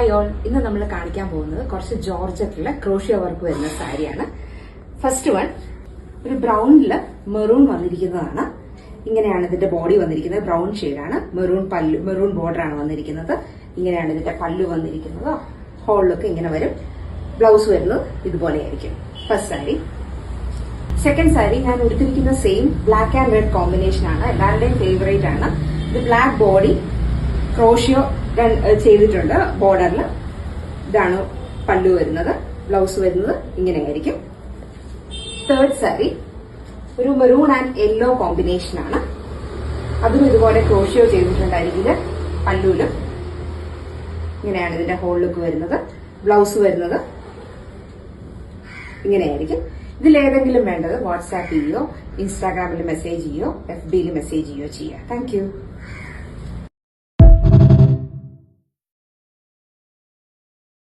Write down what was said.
Hi all, ഇന്ന് നമ്മൾ കാണിക്കാൻ പോകുന്നത് കുറച്ച് ജോർജറ്റിലെ ക്രോഷ്യോ വർക്ക് വരുന്ന സാരിയാണ്. ഫസ്റ്റ് വൺ ഒരു ബ്രൗണില് മെറൂൺ വന്നിരിക്കുന്നതാണ്. ഇങ്ങനെയാണ് ഇതിന്റെ ബോഡി വന്നിരിക്കുന്നത്. ബ്രൗൺ ഷെയ്ഡാണ്. മെറൂൺ ബോർഡർ ആണ് വന്നിരിക്കുന്നത്. ഇങ്ങനെയാണ് ഇതിന്റെ പല്ലു വന്നിരിക്കുന്നത്. ഹോളിലൊക്കെ ഇങ്ങനെ വരും. ബ്ലൗസ് വരുന്നത് ഇതുപോലെയായിരിക്കും. ഫസ്റ്റ് സാരി. സെക്കൻഡ് സാരി ഞാൻ എടുത്തിരിക്കുന്ന same black and red combination ആണ്. എല്ലാവരുടെയും ഫേവറേറ്റ് ആണ്. ഇത് ബ്ലാക്ക് ബോഡി ക്രോഷ്യോ ചെയ്തിട്ടുണ്ട് ബോർഡറിൽ. ഇതാണ് പല്ലു വരുന്നത്. ബ്ലൗസ് വരുന്നത് ഇങ്ങനെയായിരിക്കും. തേർഡ് സാരി ഒരു മെറൂൺ ആൻഡ് യെല്ലോ കോമ്പിനേഷൻ ആണ്. അതും ഇതുപോലെ ക്രോഷ്യോ ചെയ്തിട്ടുണ്ടായിരിക്കും. പല്ലുവിലും ഇങ്ങനെയാണ് ഇതിന്റെ ഹോൾ ലുക്ക് വരുന്നത്. ബ്ലൗസ് വരുന്നത് ഇങ്ങനെയായിരിക്കും. ഇതിലേതെങ്കിലും വേണ്ടത് വാട്സാപ്പ് ചെയ്യോ, ഇൻസ്റ്റാഗ്രാമിൽ മെസ്സേജ് ചെയ്യോ, FB മെസ്സേജ് ചെയ്യോ ചെയ്യാം. Thank you.